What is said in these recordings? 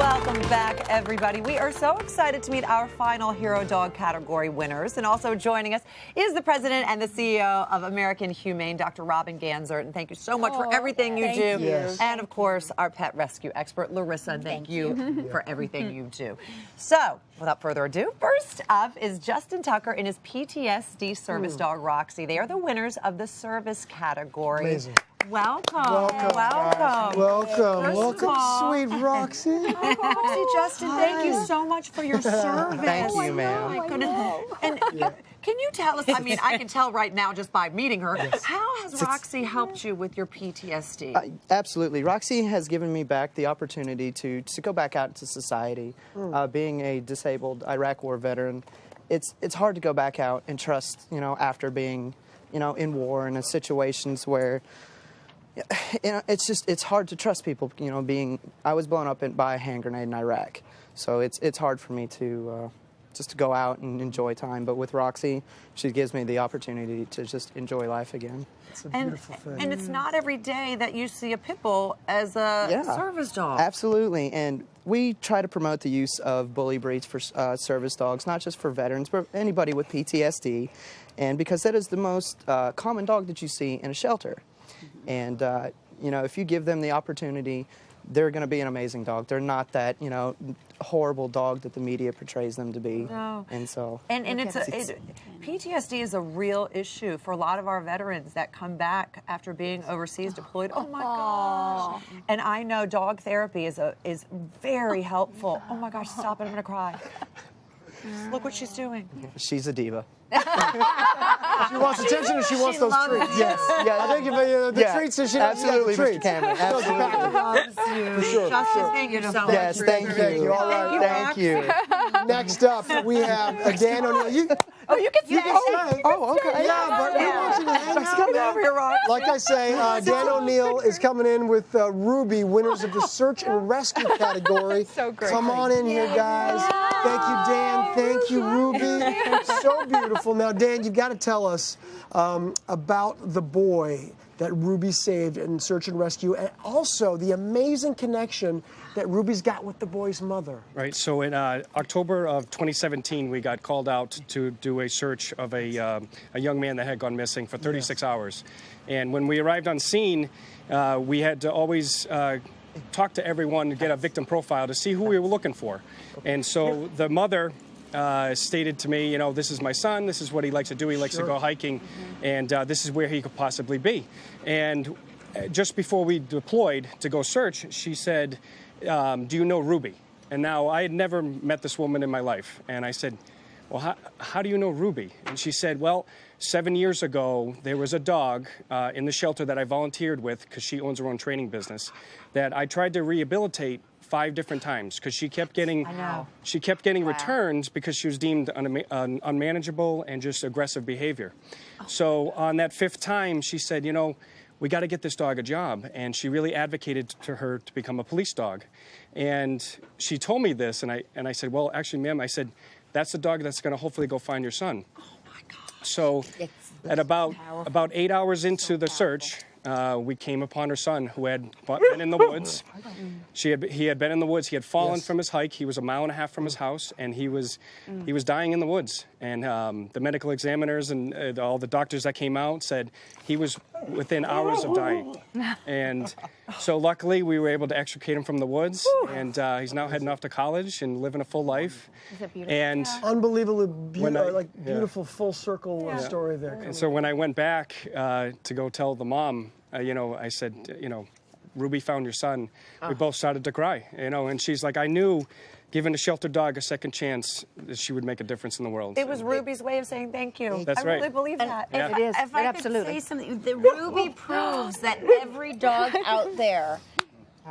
Welcome back, everybody. We are so excited to meet our final Hero Dog category winners. And also joining us is the president and the CEO of American Humane, Dr. Robin Ganzert. And thank you so much for everything you do. Yes. And, of course, our pet rescue expert, Larissa. Thank you for everything you do. So, without further ado, first up is Justin Tucker and his PTSD service dog, Roxy. They are the winners of the service category. Amazing. Welcome. Welcome. Welcome, sweet Roxy. Roxy, Justin, thank you so much for your service. Thank you, ma'am. Oh, my goodness. And can you tell us, I mean, I can tell right now just by meeting her, how has Roxy helped you with your PTSD? Absolutely. Roxy has given me back the opportunity to go back out into society. Being a disabled Iraq War veteran, it's hard to go back out and trust, after being, in war and in situations where, it's hard to trust people, I was blown up by a hand grenade in Iraq. So it's hard for me to just to go out and enjoy time. But with Roxy, she gives me the opportunity to just enjoy life again. It's a beautiful thing. And it's not every day that you see a pit bull as a service dog. Absolutely. And we try to promote the use of bully breeds for service dogs, not just for veterans, but anybody with PTSD. And because that is the most common dog that you see in a shelter. And, if you give them the opportunity, they're going to be an amazing dog. They're not that, horrible dog that the media portrays them to be. No. And so... And PTSD is a real issue for a lot of our veterans that come back after being overseas deployed. Oh, my gosh. And I know dog therapy is very helpful. Oh, my gosh, stop it. I'm going to cry. Look what she's doing. She's a diva. She wants attention and she wants those treats. Yes. Yeah. I think if the treats is she absolutely, the Mr. treats. Cameron. Absolutely. Loves you. For sure. Justin, thank you so much. Yes, thank you. Thank you. All right. Thank you. Next up, we have Dan ONeill. You can say. Oh, okay. Yeah, but we want you to hang out. Come over here, Rox. Like I say, Dan ONeill is coming in with Ruby, winners of the search and rescue category. So great. Come on in here, guys. Thank you, Dan. Thank you, Ruby. So beautiful. Now, Dan, you've got to tell us about the boy that Ruby saved in search and rescue, and also the amazing connection that Ruby's got with the boy's mother. Right. So in October of 2017, we got called out to do a search of a young man that had gone missing for 36 hours. And when we arrived on scene, we had to always talk to everyone to get a victim profile to see who we were looking for. And so the mother stated to me, this is my son, this is what he likes to do, he likes to go hiking, and this is where he could possibly be. And just before we deployed to go search, she said, do you know Ruby? And now I had never met this woman in my life. And I said, well, how do you know Ruby? And she said, well, 7 years ago, there was a dog in the shelter that I volunteered with, because she owns her own training business, that I tried to rehabilitate 5 different times because she kept getting returns because she was deemed unmanageable and just aggressive behavior. So on that 5th time, she said, we got to get this dog a job. And she really advocated to her to become a police dog. And she told me this, and I said, well, actually, ma'am, I said, that's the dog that's going to hopefully go find your son. Oh, my God. So at about 8 hours into the search, we came upon her son, who had been in the woods. He had been in the woods. He had fallen from his hike. He was 1.5 miles from his house, and he was dying in the woods. And the medical examiners and all the doctors that came out said he was within hours of dying. And so luckily, we were able to extricate him from the woods, and he's now heading off to college and living a full life. Is it beautiful? And Unbelievably beautiful full circle story there. And so when I went back to go tell the mom, I said, Ruby found your son. We both started to cry, and she's like, I knew giving a shelter dog a second chance, that she would make a difference in the world. It was Ruby's way of saying thank you. That's right. I really believe that. It is. If I could say something, the Ruby proves that every dog out there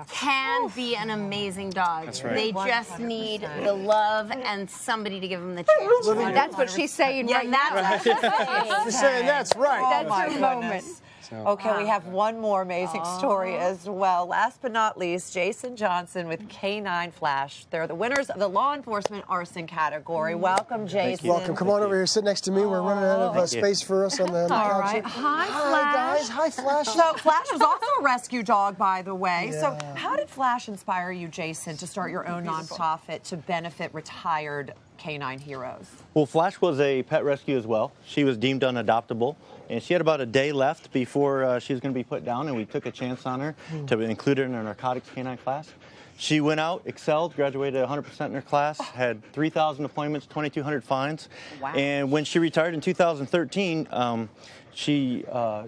can be an amazing dog. That's right. They just need the love and somebody to give them the chance. That's what she's saying right now. She's saying that's right. That's her moment. Okay, we have one more amazing story as well. Last but not least, Jason Johnson with Canine Flash. They're the winners of the law enforcement arson category. Welcome, Jason. Welcome. Come on over here. Sit next to me. We're running out of space for us on the couch. Right. Hi, Flash. guys. Hi, Flash. So Flash was also a rescue dog, by the way. Yeah. So how did Flash inspire you, Jason, to start your own nonprofit to benefit retired canine heroes? Well, Flash was a pet rescue as well. She was deemed unadoptable, and she had about a day left before she was going to be put down, and we took a chance on her to include her in our narcotics canine class. She went out, excelled, graduated 100% in her class, had 3,000 appointments, 2,200 fines. Wow. And when she retired in 2013, she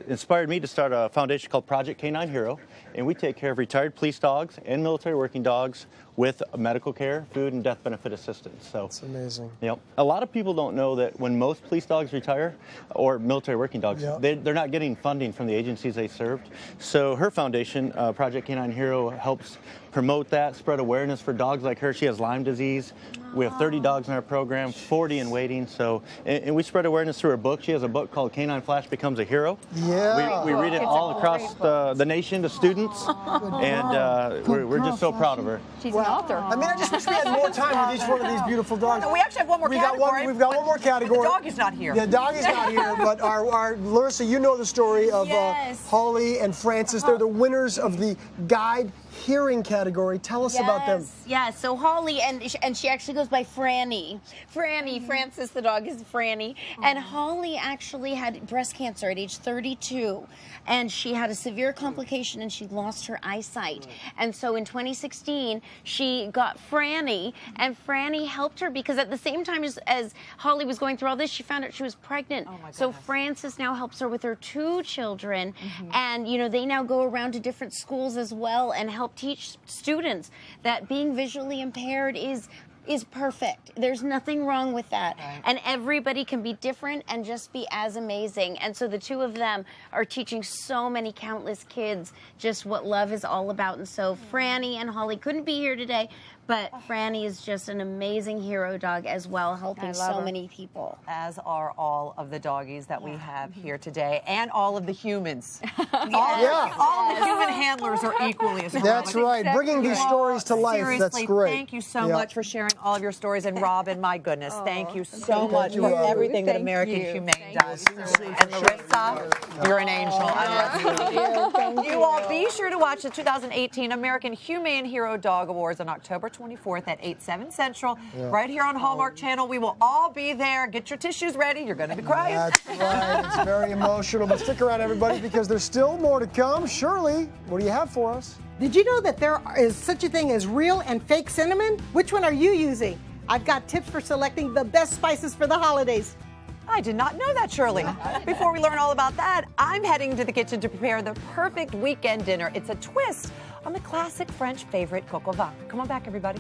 inspired me to start a foundation called Project Canine Hero, and we take care of retired police dogs and military working dogs with medical care, food, and death benefit assistance. So that's amazing. Yep. A lot of people don't know that when most police dogs retire, or military working dogs, they're not getting funding from the agencies they served. So her foundation, Project Canine Hero, helps promote that, spread awareness for dogs like her. She has Lyme disease. We have 30 dogs in our program, 40 in waiting. So, and we spread awareness through her book. She has a book called Canine Flash Becomes a Hero. Yeah. We read it all across the nation to students, and we're just so proud of her. She's an author. I mean, I just wish we had more time with each one of these beautiful dogs. We actually have one more category. We've got one more category. The dog is not here. The dog is not here, but our Larissa, you know the story of Holly and Francis. They're the winners of the guide hearing category. Tell us about them. Yeah, so Holly, and she actually goes by Franny. Francis the dog is Franny. And Holly actually had breast cancer at age 32. And she had a severe complication and she lost her eyesight. And so in 2016, she got Franny, and Franny helped her because at the same time as Holly was going through all this, she found out she was pregnant. So Francis now helps her with her 2 children. And, you know, they now go around to different schools as well and help teach students that being visually impaired is perfect. There's nothing wrong with that. Right. And everybody can be different and just be as amazing. And so the 2 of them are teaching so many countless kids just what love is all about. And so Franny and Holly couldn't be here today, but Franny is just an amazing hero dog as well, helping so many people. As are all of the doggies that we have here today, and all of the humans. All of the human handlers are equally as important. That's right. Bringing these stories to life. Seriously, that's great. Thank you so much for sharing all of your stories. And Robin, my goodness, thank you so much for everything that American Humane does. And Larissa, you're an angel. I love you. You all be sure to watch the 2018 American Humane Hero Dog Awards on October 24th at 8/7 Central, right here on Hallmark Channel. We will all be there. Get your tissues ready. You're going to be crying. That's right. It's very emotional. But stick around, everybody, because there's still more to come. Shirley, what do you have for us? Did you know that there is such a thing as real and fake cinnamon? Which one are you using? I've got tips for selecting the best spices for the holidays. I did not know that, Shirley. Before we learn all about that, I'm heading to the kitchen to prepare the perfect weekend dinner. It's a twist on the classic French favorite, coq au vin. Come on back, everybody.